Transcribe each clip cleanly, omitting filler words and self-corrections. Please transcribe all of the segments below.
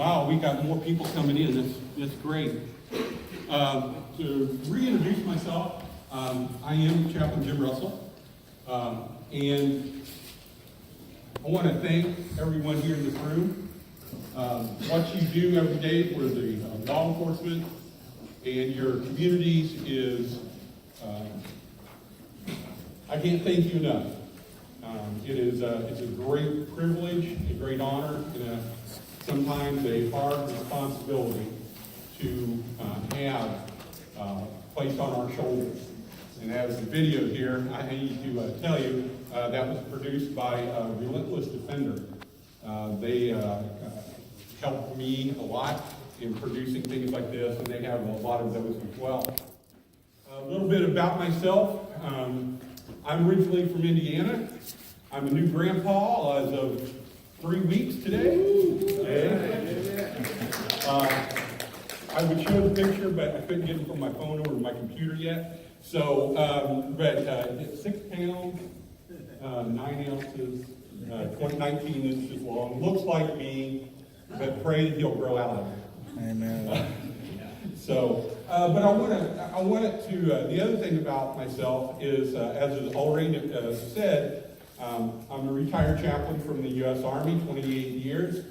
Wow, we got more people coming in. That's great. To reintroduce myself, I am Chaplain Jim Russell, and I want to thank everyone here in this room. What you do every day for the law enforcement and your communities is, I can't thank you enough. It's a great privilege, a great honor, and sometimes a hard responsibility to have placed on our shoulders. And as the video here, I need to tell you, that was produced by Relentless Defender. They helped me a lot in producing things like this, and they have a lot of those as well. A little bit about myself. I'm originally from Indiana. I'm a new grandpa as of 3 weeks today. I would show the picture, but I couldn't get it from my phone or my computer yet. So, 6 pounds, 9 ounces, 19 inches long. Looks like me, but pray that he'll grow out of it. Amen. But I wanted to, the other thing about myself is, as is already said, I'm a retired chaplain from the U.S. Army, 28 years.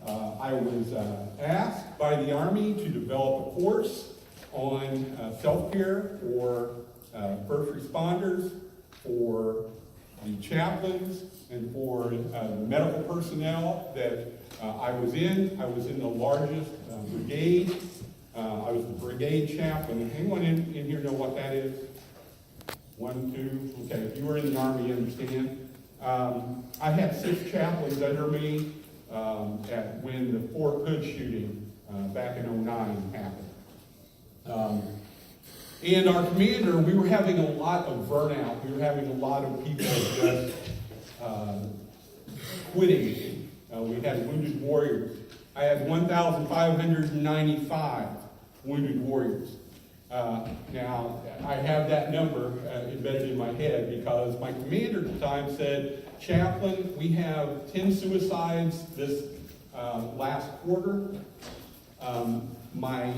I was asked by the Army to develop a course on self-care for first responders, for the chaplains, and for the medical personnel that I was in. I was in the largest brigade. I was the brigade chaplain. Anyone in here know what that is? 1, 2, okay. If you were in the Army, you understand. I had 6 chaplains under me when the Fort Hood shooting back in 2009 happened. And our commander, we were having a lot of burnout. We were having a lot of people just quitting. We had wounded warriors. I had 1,595 wounded warriors. Now, I have that number embedded in my head because my commander at the time said, Chaplain, we have 10 suicides this last quarter. My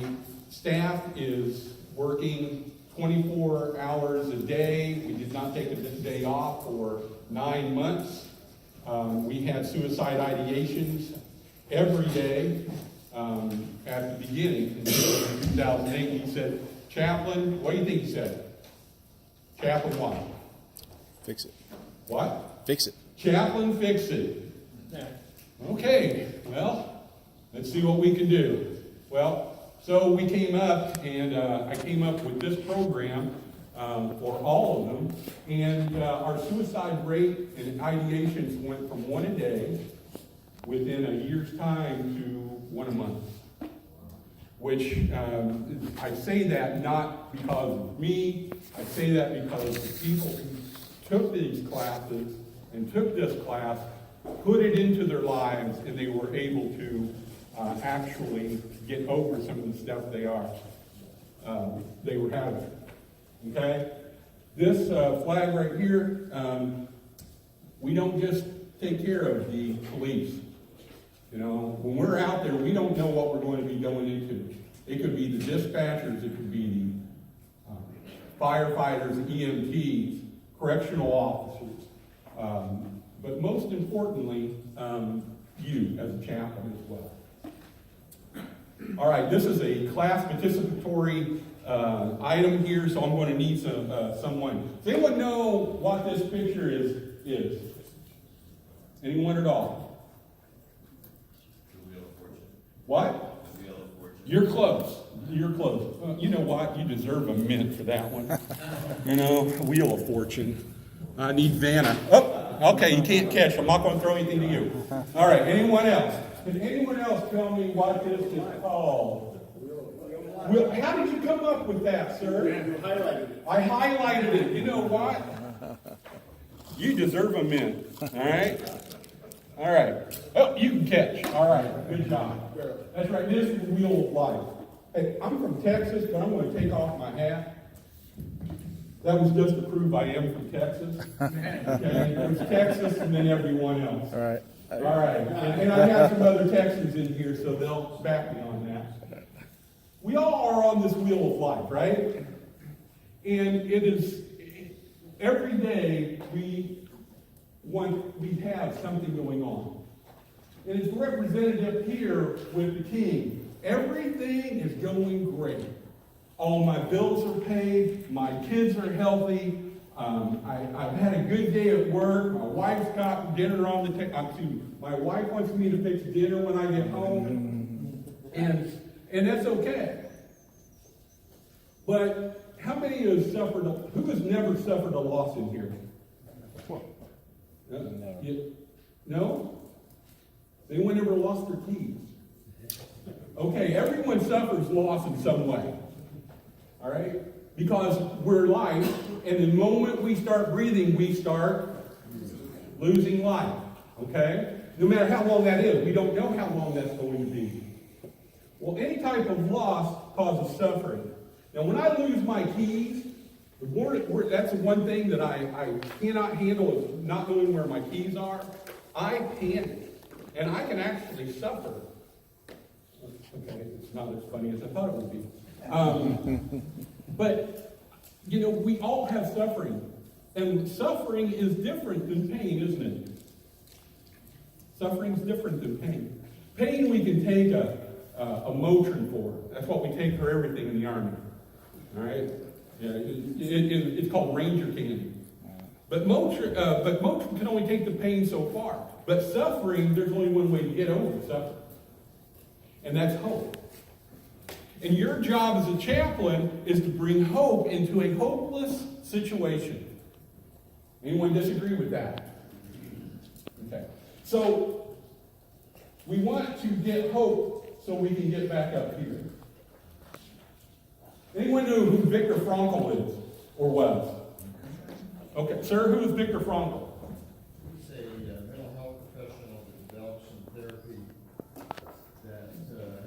staff is working 24 hours a day. We did not take a day off for 9 months. We had suicide ideations every day at the beginning. In 2008, he said, Chaplain, what do you think he said? Chaplain what? Fix it. What? Fix it. Chaplain, fix it. Okay, well, let's see what we can do. Well, so we came up, and I came up with this program for all of them, and our suicide rate and ideations went from 1 a day within a year's time to 1 a month. Which I say that not because of me, I say that because the people who took these classes and took this class put it into their lives, and they were able to actually get over some of the stuff they were having. Okay? This flag right here, we don't just take care of the police. You know, when we're out there, we don't know what we're going to be going into. It could be the dispatchers, it could be the firefighters, EMTs, correctional officers. But most importantly, you as a chaplain as well. All right, this is a class participatory item here, so I'm going to need someone. Does anyone know what this picture is? Anyone at all? What? You're close. You're close. You know what? You deserve a mint for that one. You know, Wheel of Fortune. I need Vanna. Oh, okay, you can't catch. I'm not going to throw anything to you. All right, anyone else? Can anyone else tell me what this is called? Well, how did you come up with that, sir? You highlighted it. I highlighted it. You know what? You deserve a mint. All right? All right. Oh, you can catch. All right. Good job. That's right. This is the Wheel of Life. Hey, I'm from Texas, but I'm going to take off my hat. That was just to prove I am from Texas. Okay? There's Texas and then everyone else. All right. All right, and I have some other Texans in here, so they'll back me on that. We all are on this wheel of life, right? And it is, every day we have something going on. And it's represented up here with the king. Everything is going great. All my bills are paid, my kids are healthy, I've had a good day at work, my wife's got dinner on the table, my wife wants me to fix dinner when I get home, and that's okay. But how many who has never suffered a loss in here? No? Anyone ever lost their keys? Okay, everyone suffers loss in some way. All right? Because we're life, and the moment we start breathing, we start losing life. Okay? No matter how long that is, we don't know how long that's going to be. Well, any type of loss causes suffering. Now, when I lose my keys, that's the one thing that I cannot handle is not knowing where my keys are. I panic, and I can actually suffer. Okay, it's not as funny as I thought it would be. But, we all have suffering. And suffering is different than pain, isn't it? Suffering is different than pain. Pain we can take a Motrin for. That's what we take for everything in the Army. All right? Yeah, it's called Ranger candy. But Motrin can only take the pain so far. But suffering, there's only one way to get over suffering. And that's hope. And your job as a chaplain is to bring hope into a hopeless situation. Anyone disagree with that? Okay. So, we want to get hope so we can get back up here. Anyone know who Viktor Frankl is or was? Okay, sir, who is Viktor Frankl? He's a mental health professional that developed some therapy that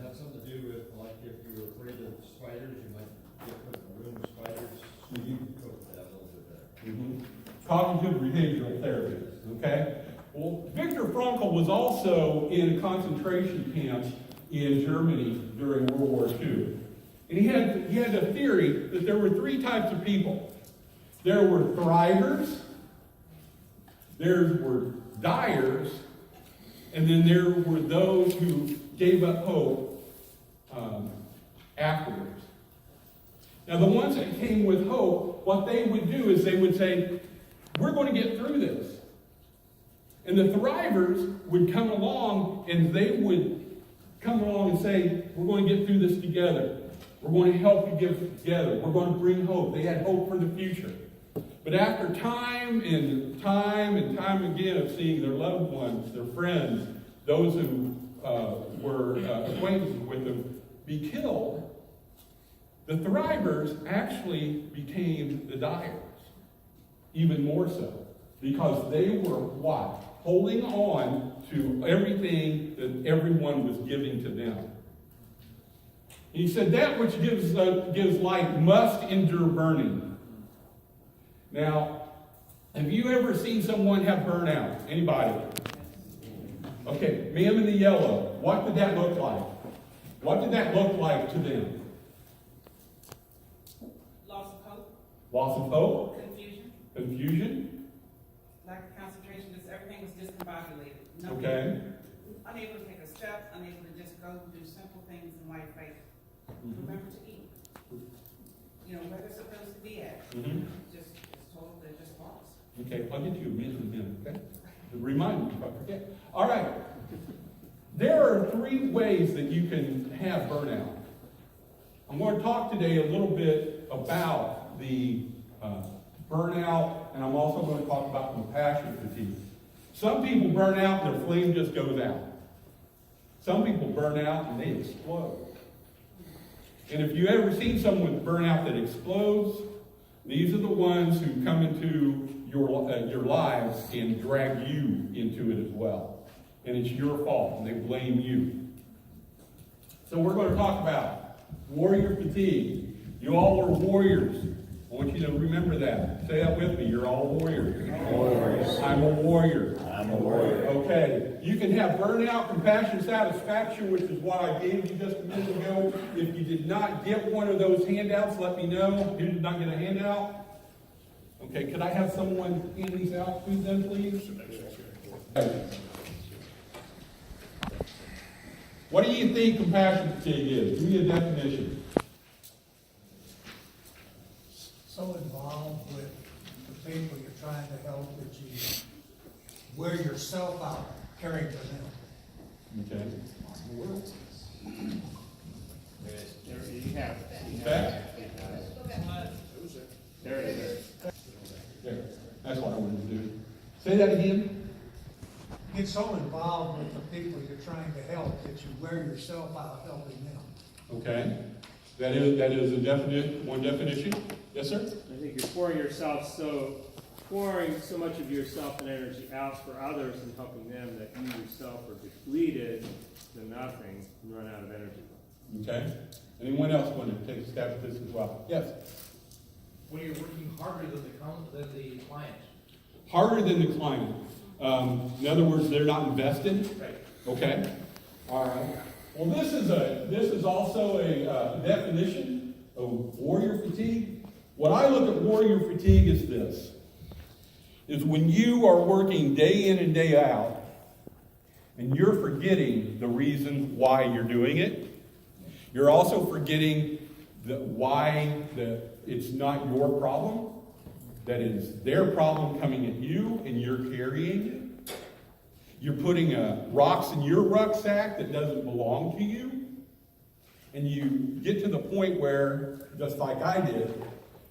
had something to do with, like, if you were afraid of spiders, you might get put in a room with spiders. You can cope with that a little bit better. Cognitive behavioral therapy. Okay? Well, Viktor Frankl was also in concentration camps in Germany during World War II. And he had a theory that there were three types of people. There were thrivers, there were dyers, and then there were those who gave up hope afterwards. Now, the ones that came with hope, what they would do is they would say, we're going to get through this. And the thrivers would come along and they would come along and say, we're going to get through this together. We're going to help you get together. We're going to bring hope. They had hope for the future. But after time and time again of seeing their loved ones, their friends, those who were acquainted with them, be killed, the thrivers actually became the dyers. Even more so. Because they were what? Holding on to everything that everyone was giving to them. He said, that which gives life must endure burning. Now, have you ever seen someone have burnout? Anybody? Okay, ma'am in the yellow, what did that look like? What did that look like to them? Loss of hope. Loss of hope? Confusion. Confusion? Lack of concentration. Just everything was discombobulated. Nothing. Okay. Unable to take a step. Unable to just go do simple things in life, like remember to eat. Where they're supposed to be at. Just told they're just lost. Okay, I'll get you a minute, okay? Remind me if I forget. All right. There are three ways that you can have burnout. I'm going to talk today a little bit about the burnout, and I'm also going to talk about compassion fatigue. Some people burn out and their flame just goes out. Some people burn out and they explode. And if you've ever seen someone burn out that explodes, these are the ones who come into your lives and drag you into it as well. And it's your fault, and they blame you. So we're going to talk about warrior fatigue. You all are warriors. I want you to remember that. Say that with me. You're all warriors. I'm a warrior. I'm a warrior. Okay. You can have burnout, compassion, satisfaction, which is what I gave you just a minute ago. If you did not get one of those handouts, let me know. Who did not get a handout? Okay, could I have someone hand these out, please, then, please? What do you think compassion fatigue is? Give me a definition. So involved with the people you're trying to help that you wear yourself out caring for them. Okay. You have it. Back? There it is. There. That's what I wanted to do. Say that again. Get so involved with the people you're trying to help that you wear yourself out helping them. Okay. That is a definite, one definition. Yes, sir? I think you're pouring so much of yourself and energy out for others and helping them that you yourself are depleted to nothing and run out of energy. Okay. Anyone else want to take a stab at this as well? Yes. When you're working harder than the client. Harder than the client. In other words, they're not invested. Right. Okay. All right. Well, this is also a definition of warrior fatigue. What I look at warrior fatigue is this: is when you are working day in and day out, and you're forgetting the reason why you're doing it. You're also forgetting why it's not your problem. That is their problem coming at you, and you're carrying it. You're putting rocks in your rucksack that doesn't belong to you. And you get to the point where, just like I did,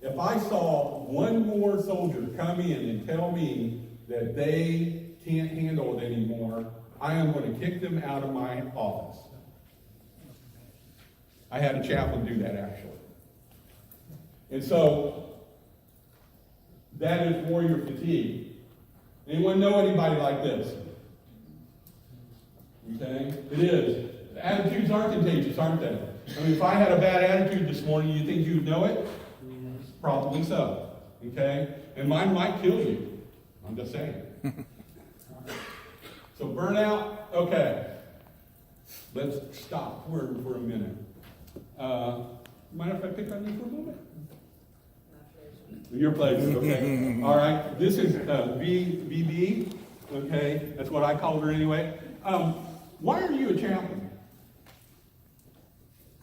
if I saw one more soldier come in and tell me that they can't handle it anymore, I am going to kick them out of my office. I had a chaplain do that, actually. And so, that is warrior fatigue. Anyone know anybody like this? Okay? It is. Attitudes are contagious, aren't they? I mean, if I had a bad attitude this morning, you think you'd know it? Probably so. Okay? And mine might kill you. I'm just saying. So burnout, okay. Let's stop for a minute. Mind if I pick on you for a moment? Your place, okay. All right. This is VB, okay. That's what I call her anyway. Why are you a chaplain?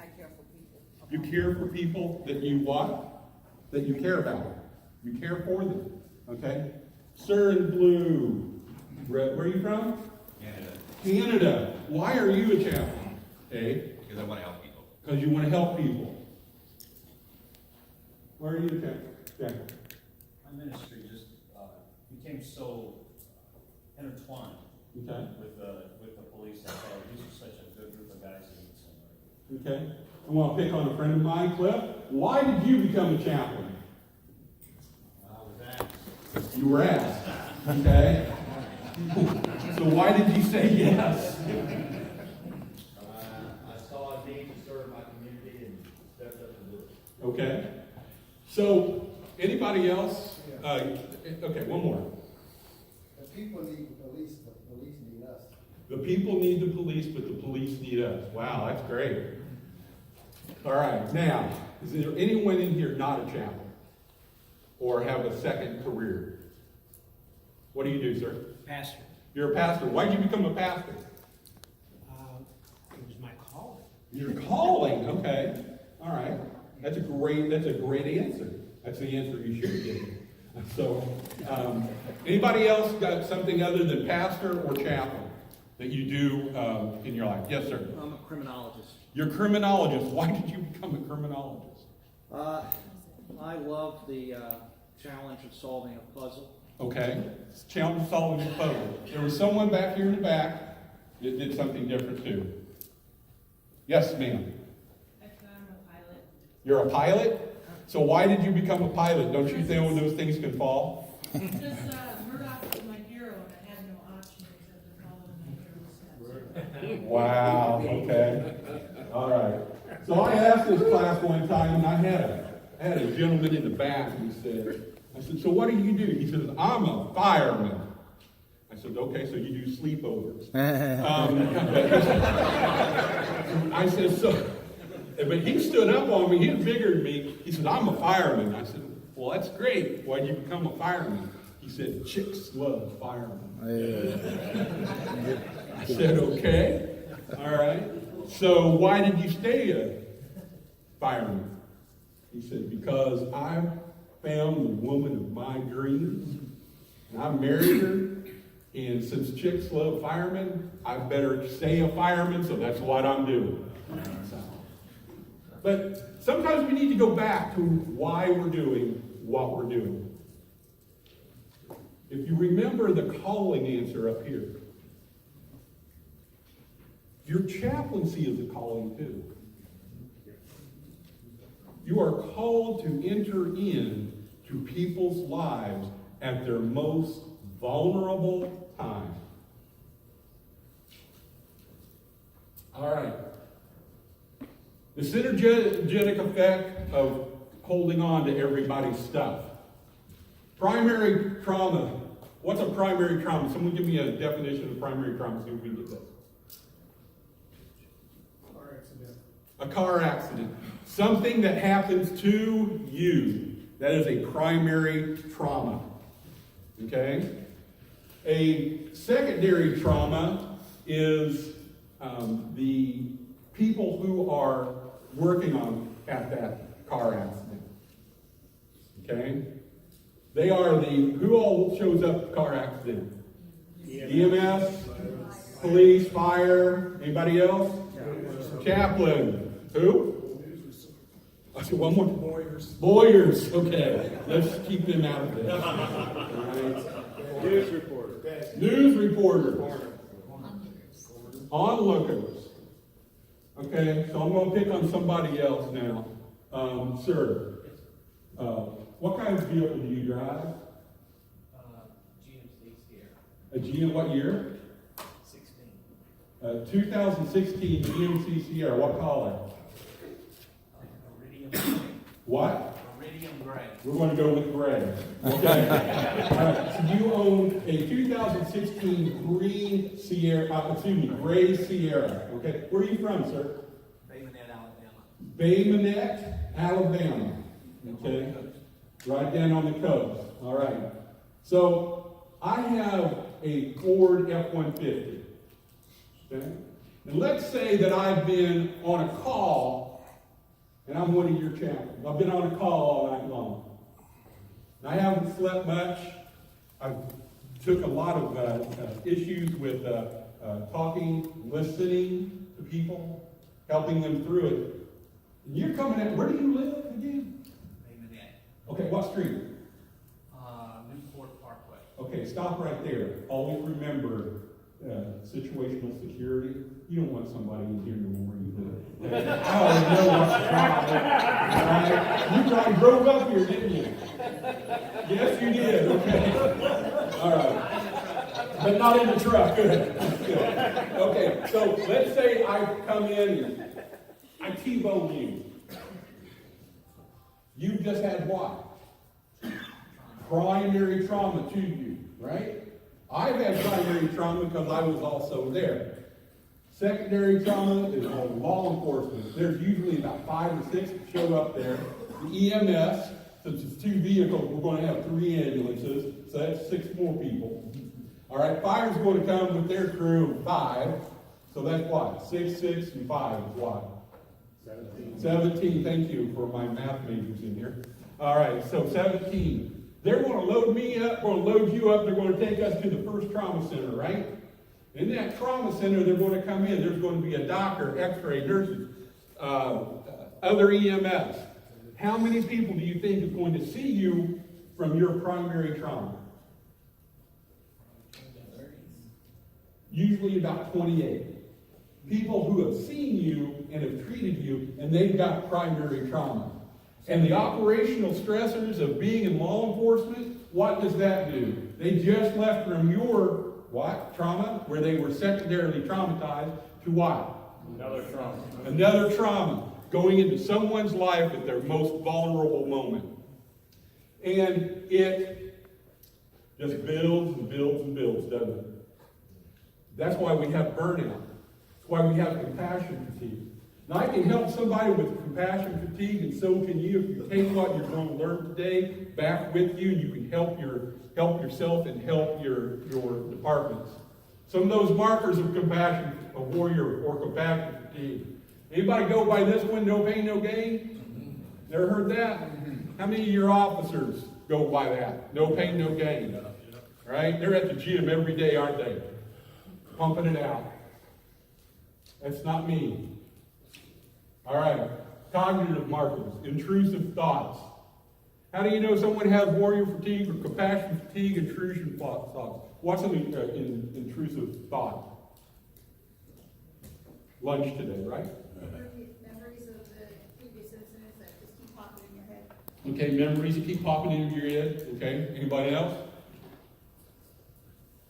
I care for people. You care for people that you what? That you care about. You care for them, okay? Sir in blue, where are you from? Canada. Canada. Why are you a chaplain? Okay. Because I want to help people. Because you want to help people. Where are you a chaplain? Okay. My ministry just became so intertwined Okay. with the police. I thought these are such a good group of guys that need somebody. Okay. I want to pick on a friend of mine, Cliff. Why did you become a chaplain? I was asked. You were asked. Okay. So why did you say yes? I saw a need to serve my community and stepped up to do it. Okay. So anybody else? Okay, one more. The people need the police, but the police need us. The people need the police, but the police need us. Wow, that's great. All right, now, is there anyone in here not a chaplain? Or have a second career? What do you do, sir? Pastor, You're a pastor. Why did you become a pastor? it was my calling. Your calling, okay. All right. That's a great answer. That's the answer you should give. So, anybody else got something other than pastor or chaplain that you do in your life? Yes, sir. I'm a criminologist. You're a criminologist. Why did you become a criminologist? I love the challenge of solving a puzzle. Okay. Challenge solving the puzzle. There was someone back here in the back that did something different too. Yes, ma'am. I'm a pilot. You're a pilot? So why did you become a pilot? Don't you think those things can fall? Because Murdoch was my hero and I had no option except to follow in my hero's steps. Wow, okay. All right. So I asked this class one time and I had I had a gentleman in the back who said, I said, so what do you do? He says, I'm a fireman. I said, okay, so you do sleepovers. I said, so, but he stood up on me, he was bigger than me. He said, I'm a fireman. I said, well, that's great. Why'd you become a fireman? He said, chicks love firemen. I said, okay, all right. So why did you stay a fireman? He said, because I found the woman of my dreams, and I married her, and since chicks love firemen, I better stay a fireman, so that's what I'm doing. But sometimes we need to go back to why we're doing what we're doing. If you remember the calling answer up here, your chaplaincy is a calling too. You are called to enter in to people's lives at their most vulnerable time. All right. The synergetic effect of holding on to everybody's stuff. Primary trauma. What's a primary trauma? Someone give me a definition of primary trauma, see if we can get this. Car accident. A car accident. Something that happens to you. That is a primary trauma. Okay? A secondary trauma is the people who are working on at that car accident. Okay? They are who all shows up at car accident? EMS, police, fire, anybody else? Chaplain. Who? I said one more. Lawyers. Okay. Let's keep them out of this. Right. News reporter. News reporters. Onlookers. Okay, so I'm going to pick on somebody else now. Sir, what kind of vehicle do you drive? GMC Sierra, A GM, what year? 16. 2016 GMC Sierra, what color? Iridium gray. What? Iridium gray. We're going to go with gray. Okay. All right, so you own a 2016 green Sierra, gray Sierra. Okay, where are you from, sir? Bay Minette, Alabama. Bay Minette, Alabama. Okay, right down on the coast. All right. So I have a Ford F-150. Okay, and let's say that I've been on a call, and I'm one of your chaplains. I've been on a call all night long. And I haven't slept much. I took a lot of issues with talking, listening to people, helping them through it. And you're coming at, where do you live again? Bay Minette. Okay, what street? Newport Parkway. Okay, stop right there. Always remember situational security. You don't want somebody in here knowing where you live. I already know what's the problem. All right? You probably drove up here, didn't you? Yes, you did. Okay. All right. But not in the truck. Good. Good. Okay, so let's say I come in and I T-bone you. You've just had what? Primary trauma to you, right? I've had primary trauma because I was also there. Secondary trauma is on law enforcement. There's usually about 5 or 6 that show up there. The EMS, since it's 2 vehicles, we're going to have 3 ambulances, so that's 6 more people. All right, fire's going to come with their crew of 5, so that's what? 6, 6, and 5 is what? 17. Thank you for my math majors in here. All right, so 17. They're going to load me up, going to load you up. They're going to take us to the first trauma center, right? In that trauma center, they're going to come in. There's going to be a doctor, x-ray, nurses, other EMS. How many people do you think is going to see you from your primary trauma? Usually about 28. People who have seen you and have treated you, and they've got primary trauma. And the operational stressors of being in law enforcement, what does that do? They just left from your, what, trauma, where they were secondarily traumatized, to what? Another trauma. Another trauma. going into someone's life at their most vulnerable moment. And it just builds and builds and builds, doesn't it? That's why we have burnout. That's why we have compassion fatigue. Now, I can help somebody with compassion fatigue, and so can you. If you take what you're going to learn today back with you, and you can help yourself and help your departments. Some of those markers of compassion, a warrior or compassion fatigue. Anybody go by this one, no pain, no gain? Never heard that? How many of your officers go by that? No pain, no gain. Right? They're at the gym every day, aren't they? Pumping it out. That's not me. All right. Cognitive markers, intrusive thoughts. How do you know someone has warrior fatigue or compassion fatigue, intrusion thoughts? What's an intrusive thought? Lunch today, right? Memories of the previous incidents that just keep popping in your head. Okay, memories that keep popping into your head. Okay, anybody else?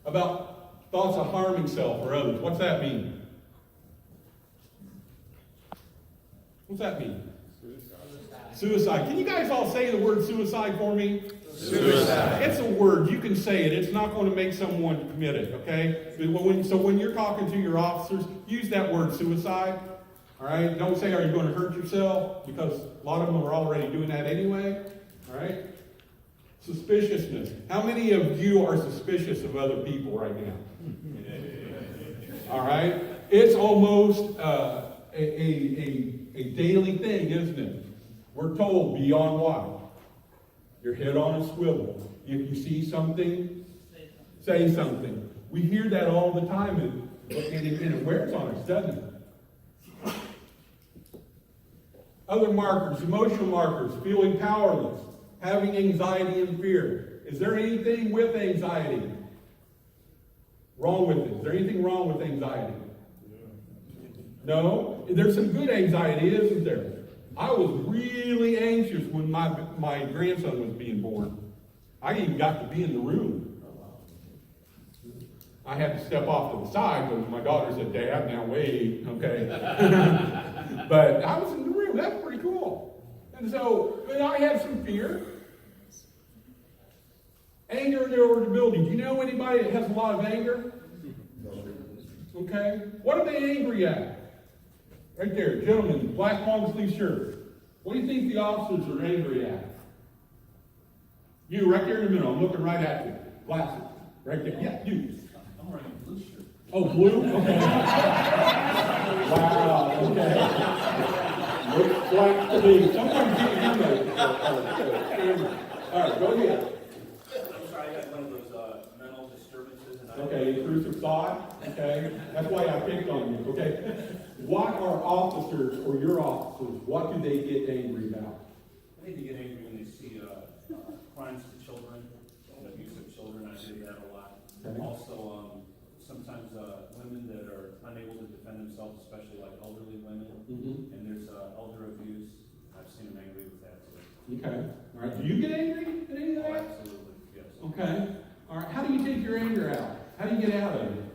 About thoughts of harming self or others. What's that mean? What's that mean? Suicide. Can you guys all say the word suicide for me? Suicide. It's a word. You can say it. It's not going to make someone commit it, okay? So when you're talking to your officers, use that word suicide. All right? Don't say, are you going to hurt yourself? Because a lot of them are already doing that anyway. All right? Suspiciousness. How many of you are suspicious of other people right now? All right? It's almost a daily thing, isn't it? We're told, be on what? Your head on a swivel. If you see something, say something. We hear that all the time, and it wears on us, doesn't it? Other markers, emotional markers, feeling powerless, having anxiety and fear. Is there anything with anxiety wrong with it? Is there anything wrong with anxiety? No? There's some good anxiety, isn't there? I was really anxious when my grandson was being born. I even got to be in the room. I had to step off to the side because my daughter said, Dad, now wait, okay? But I was in the room. That's pretty cool. And so, but I had some fear. Anger and irritability. Do you know anybody that has a lot of anger? Okay. What are they angry at? Right there, gentlemen, black long sleeve shirt. What do you think the officers are angry at? You, right there in the middle. I'm looking right at you. Glasses. Right there. Yeah, you. I'm wearing a blue shirt. Oh, blue? Okay. Wow, okay. Looks black to me. Someone give him a camera. All right, go ahead. I'm sorry, I got one of those mental disturbances. And Okay, intrusive thought. Okay. That's why I picked on you. Okay. What are officers or your officers, what do they get angry about? I think they get angry when they see crimes to children and abuse of children. I do that a lot. Okay. Also, sometimes women that are unable to defend themselves, especially like elderly women, and there's elder abuse. I've seen them angry with that too. Okay. All right. Do you get angry at any of Oh, that? absolutely, yes. Okay. All right. How do you take your anger out? How do you get out of it?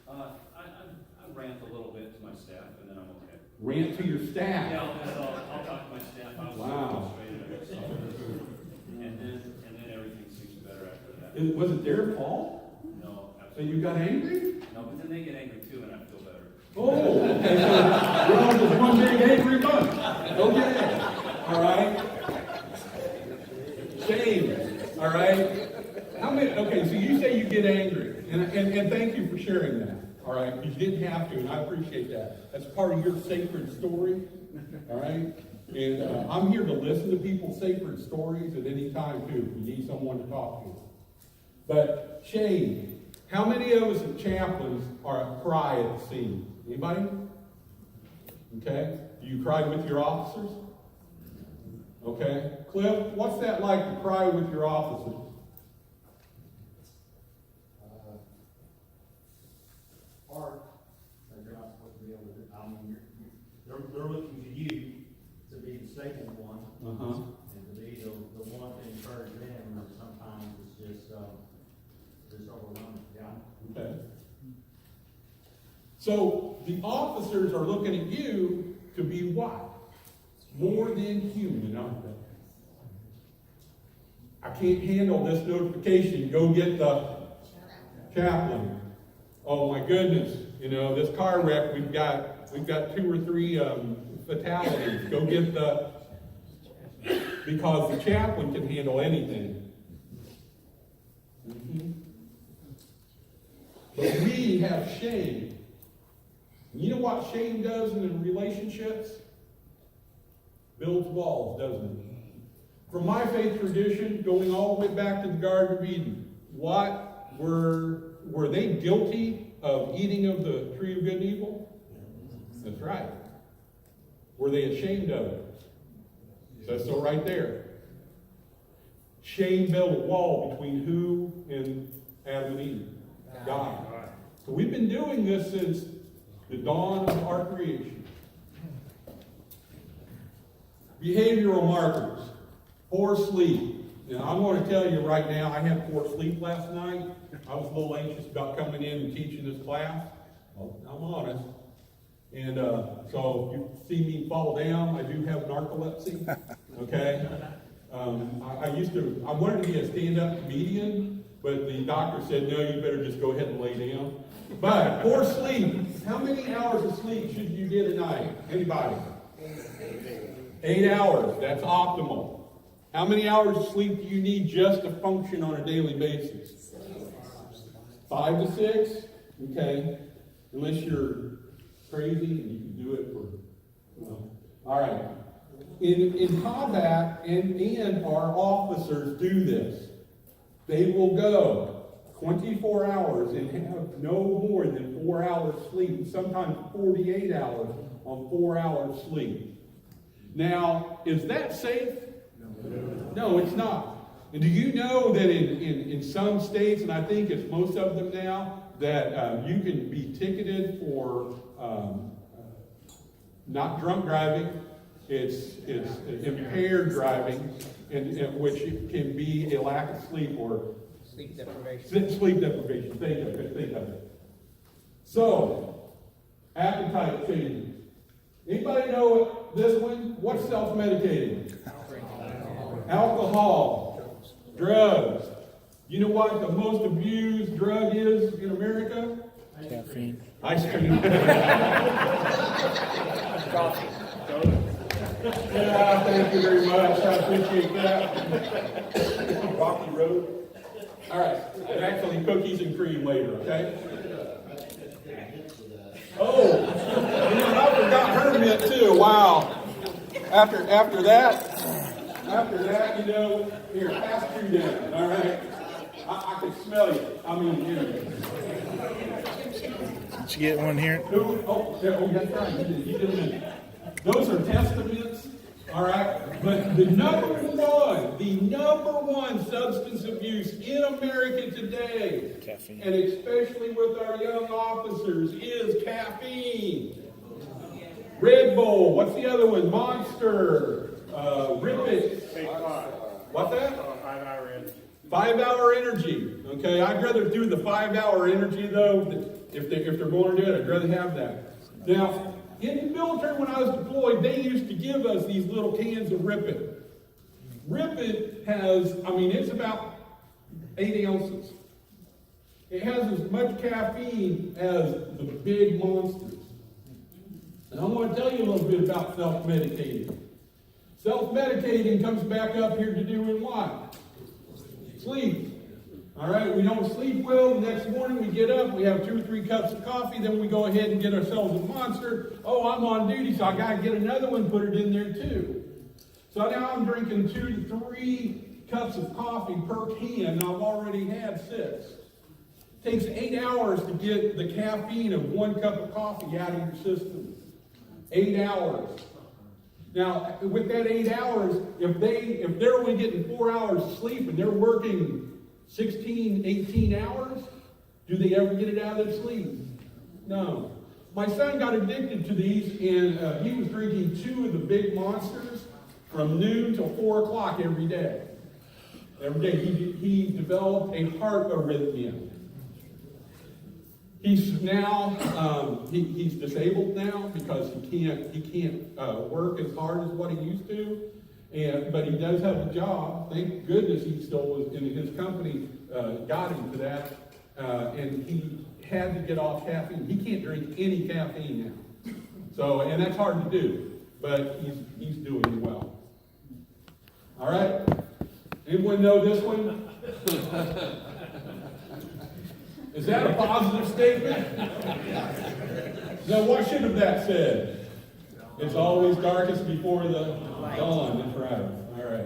I rant a little bit to my staff, and then I'm okay. Rant to your staff. Yeah, I'll talk to my staff. I was Wow. frustrated, and then everything seems better after that. Was it their fault No, that absolutely. you got angry? No, but then they get angry too, and I feel better. Oh, okay. So we're all just one big angry bunch. Okay. All right. Shame. All right. How many? Okay. So you say you get angry, and thank you for sharing that. All right. You didn't have to, and I appreciate that. That's part of your sacred story. All right. And I'm here to listen to people's sacred stories at any time too. If you need someone to talk to. But shame. How many of us as chaplains cry at the scene? Anybody? Okay. Do you cry with your officers? Okay. Cliff, what's that like to cry with your officers? Hard, that you're not supposed to be able to, I mean, they're looking to you to be the second one, Uh-huh. and to be the one to encourage them, and sometimes it's just overwhelming, yeah. Okay. So the officers are looking at you to be what? more than human, aren't they? I can't handle this notification, go get the chaplain. Oh my goodness, you know, this car wreck, we've got 2 or 3 fatalities. Go get because the chaplain can handle anything. Mm-hmm. But we have shame. You know what shame does in relationships? Builds walls, doesn't it? From my faith tradition, going all the way back to the Garden of Eden, what were they guilty of eating of the tree of good and evil? That's right. Were they ashamed of it? Says so right there. Shame built a wall between who and Adam and Eve? God. So we've been doing this since the dawn of our creation. Behavioral markers. Poor sleep. Now, I'm going to tell you right now, I had poor sleep last night. I was a little anxious about coming in and teaching this class. Well, I'm honest. And so if you see me fall down, I do have narcolepsy. Okay? I wanted to be a stand-up comedian, but the doctor said, no, you better just go ahead and lay down. But poor sleep. How many hours of sleep should you get a night? Anybody? 8 hours. That's optimal. How many hours of sleep do you need just to function on a daily basis? 5 to 6? Okay. Unless you're crazy and you can do it for, all right. In combat, and our officers do this. They will go 24 hours and have no more than 4 hours sleep, sometimes 48 hours on 4 hours sleep. Now, is that safe? No, it's not. And do you know that in some states, and I think it's most of them now, that you can be ticketed for not drunk driving, it's impaired driving, which can be a lack of sleep or Sleep deprivation. Sleep deprivation. Think of it. So, appetite changes. Anybody know this one? What's self-medicating? Alcohol. Drugs. You know what the most abused drug is in America? Caffeine. Ice cream. Coffee. Yeah, thank you very much. I appreciate that. Rocky Road. All right. And actually cookies and cream later, okay? Oh, you know, I forgot her mint too. Wow. After that, you know, here, pass through down, all right? I can smell you. I mean, you know. Did you get one here? Oh, that's right. You did a minute. Those are testaments, all right? But the number one substance abuse in America today, Caffeine. and especially with our young officers, is caffeine. Red Bull, what's the other one? Monster, Rip It. Take 5. What's that? 5 hour energy. 5 hour energy. Okay, I'd rather do the 5 hour energy though. If they're going to do it, I'd rather have that. Now, in the military when I was deployed, they used to give us these little cans of Rip It. Rip It has, it's about 8 ounces. It has as much caffeine as the big monsters. And I want to tell you a little bit about self-medicating. Self-medicating comes back up here to doing what? Sleep. All right, we don't sleep well. The next morning we get up, we have 2 or 3 cups of coffee, then we go ahead and get ourselves a Monster. Oh, I'm on duty, so I got to get another one, put it in there too. So now I'm drinking 2 to 3 cups of coffee per can, and I've already had 6. It takes 8 hours to get the caffeine of 1 cup of coffee out of your system. 8 hours. Now, with that 8 hours, if they're only getting 4 hours of sleep and they're working 16, 18 hours, do they ever get it out of their sleep? No. My son got addicted to these, and he was drinking 2 of the big monsters from noon till 4 o'clock every day. Every day he developed a heart arrhythmia. He's now, he's disabled now because he can't work as hard as what he used to. But he does have a job. Thank goodness he still was in his company, got him to that. And he had to get off caffeine. He can't drink any caffeine now. So, and that's hard to do, but he's doing well. All right? Anyone know this one? Is that a positive statement? Now, what should have that said? It's always darkest before the dawn. That's right. All right.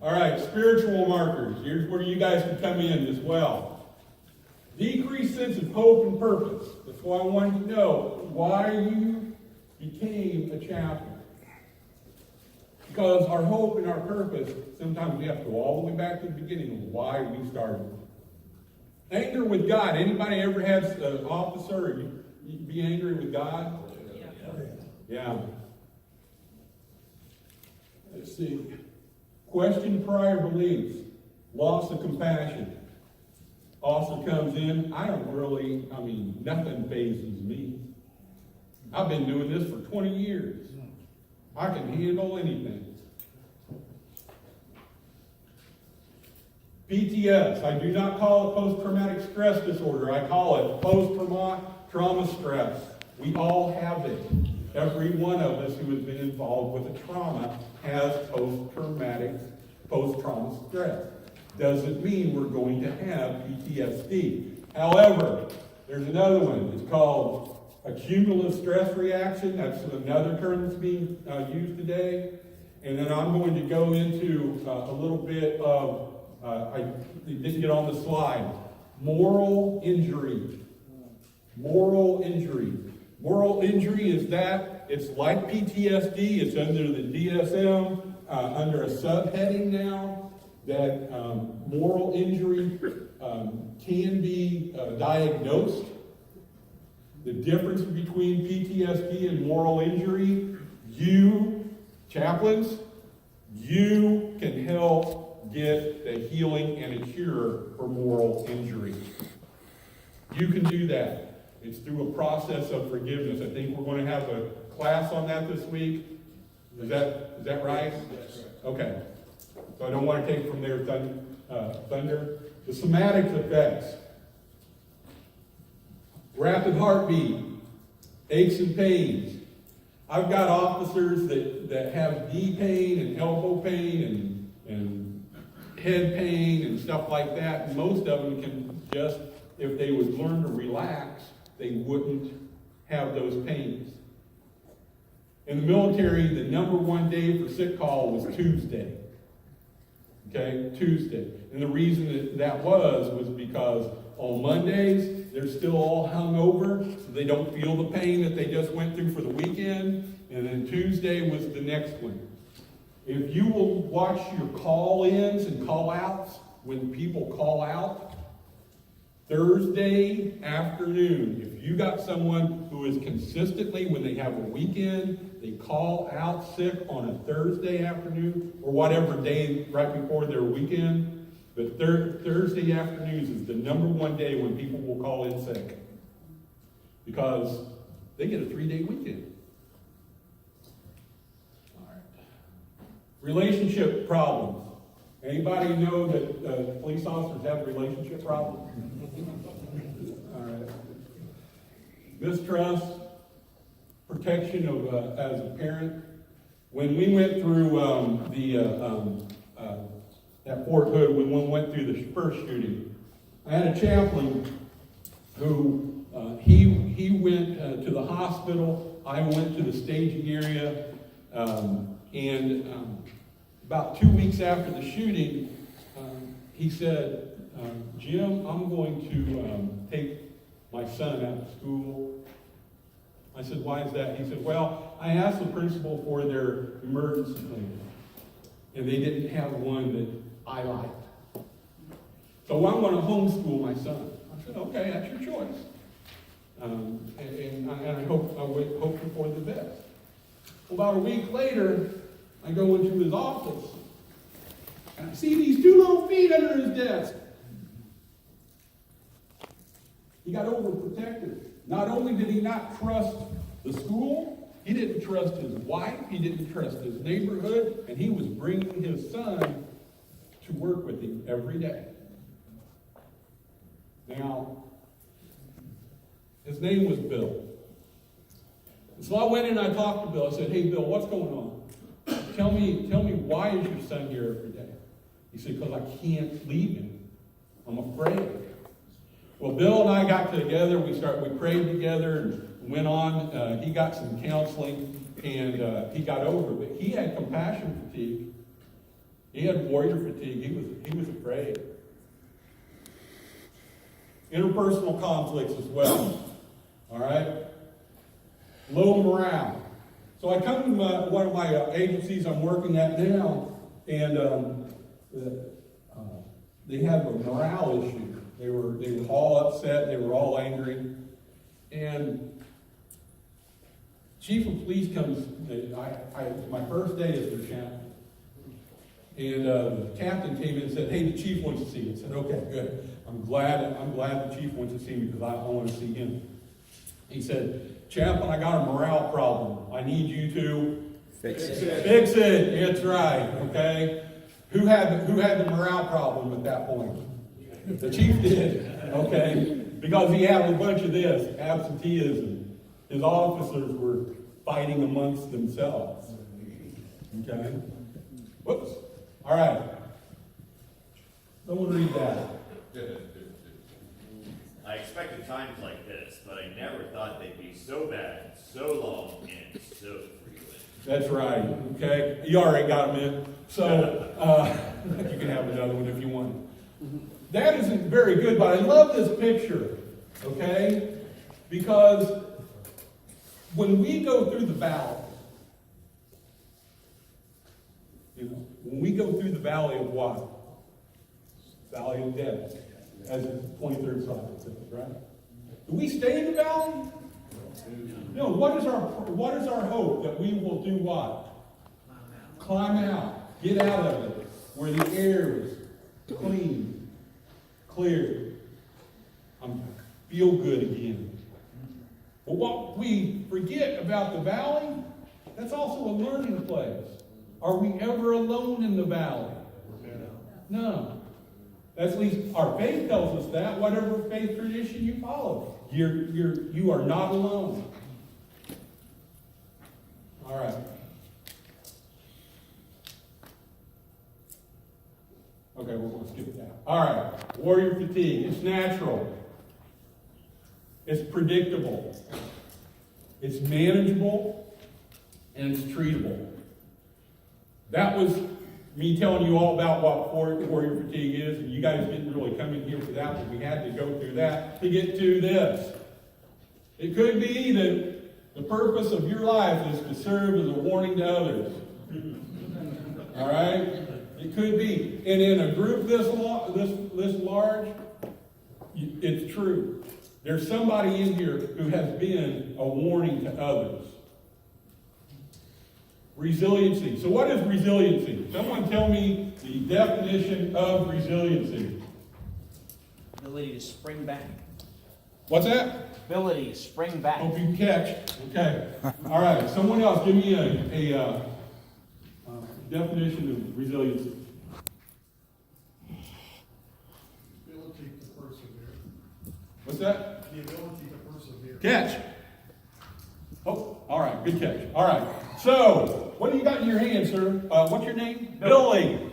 All right, spiritual markers. Here's where you guys can come in as well. Decreased sense of hope and purpose. That's why I wanted to know why you became a chaplain. Because our hope and our purpose, sometimes we have to go all the way back to the beginning of why we started. Anger with God. Anybody ever had an officer you be angry with God? Yeah. Let's see. Question prior beliefs. Loss of compassion. Also comes in, nothing phases me. I've been doing this for 20 years. I can handle anything. PTS, I do not call it post-traumatic stress disorder. I call it post-trauma stress. We all have it. Every one of us who has been involved with a trauma has post-trauma stress. Doesn't mean we're going to have PTSD. However, there's another one. It's called a cumulative stress reaction. That's another term that's being used today. And then I'm going to go into a little bit of, I didn't get on the slide, moral injury. Moral injury. Moral injury is that, it's like PTSD, it's under the DSM, under a subheading now, that moral injury can be diagnosed. The difference between PTSD and moral injury, you, chaplains, you can help get the healing and a cure for moral injury. You can do that. It's through a process of forgiveness. I think we're going to have a class on that this week. Is that right? Yes. Okay. So I don't want to take from their thunder. The somatic effects. Rapid heartbeat, aches and pains. I've got officers that have knee pain and elbow pain and head pain and stuff like that. And most of them can just, if they would learn to relax, they wouldn't have those pains. In the military, the number one day for sick call was Tuesday. Okay, Tuesday. And the reason that was because on Mondays, they're still all hungover, so they don't feel the pain that they just went through for the weekend. And then Tuesday was the next one. If you will watch your call-ins and call-outs, when people call out, Thursday afternoon, if you got someone who is consistently, when they have a weekend, they call out sick on a Thursday afternoon, or whatever day right before their weekend, but Thursday afternoons is the number one day when people will call in sick. Because they get a 3-day weekend. All right. Relationship problems. Anybody know that police officers have relationship problems? All right. Mistrust, protection of as a parent. When we went through at Fort Hood, when we went through the first shooting, I had a chaplain who he went to the hospital. I went to the staging area, and about 2 weeks after the shooting, he said, Jim, I'm going to take my son out of school. I said, why is that? He said, well, I asked the principal for their emergency plan, and they didn't have one that I liked. So I'm going to homeschool my son. I said, okay, that's your choice. And I hope for the best. Well, about a week later, I go into his office, and I see these 2 little feet under his desk. He got overprotective. Not only did he not trust the school, he didn't trust his wife, he didn't trust his neighborhood, and he was bringing his son to work with him every day. Now, his name was Bill. So I went in and I talked to Bill. I said, hey, Bill, what's going on? Tell me why is your son here every day? He said, because I can't leave him. I'm afraid. Well, Bill and I got together. We prayed together and went on. He got some counseling, and he got over it. But he had compassion fatigue. He had warrior fatigue. He was afraid. Interpersonal conflicts as well. All right? Low morale. So I come to one of my agencies I'm working at now, and they have a morale issue. They were all upset. They were all angry. And chief of police comes. My first day as their chaplain. And the captain came in and said, hey, the chief wants to see you. I said, okay, good. I'm glad the chief wants to see me because I want to see him. He said, Chaplain, I got a morale problem. I need you to Fix it. Fix it. That's right. Okay. Who had the morale problem at that point? The chief did. Okay. Because he had a bunch of this absenteeism. His officers were fighting amongst themselves. Okay. Whoops. All right. Someone read that. I expected times like this, but I never thought they'd be so bad, so long, and so frequent. That's right. Okay. You already got them in. So you can have another one if you want. That isn't very good, but I love this picture. Okay? Because when we go through the valley, when we go through the valley of what? Valley of death, as the 23rd Psalm says, right? Do we stay in the valley? No. What is our hope? That we will do what? Climb out. Get out of it. Where the air is clean, clear. Feel good again. But what we forget about the valley, that's also a learning place. Are we ever alone in the valley? No. That's at least our faith tells us that, whatever faith tradition you follow. You are not alone. All right. Okay, we're going to skip that. All right. Warrior fatigue. It's natural. It's predictable. It's manageable. And it's treatable. That was me telling you all about what warrior fatigue is, and you guys didn't really come in here for that, but we had to go through that to get to this. It could be that the purpose of your life is to serve as a warning to others. All right? It could be. And in a group this large, it's true. There's somebody in here who has been a warning to others. Resiliency. So what is resiliency? Someone tell me the definition of resiliency. Ability to spring back. What's that? Ability to spring back. Hope you catch. Okay. All right. Someone else give me a definition of resiliency. Ability to persevere. What's that? The ability to persevere. Catch. Oh, all right. Good catch. All right. So, what do you got in your hand, sir? What's your name? Billy.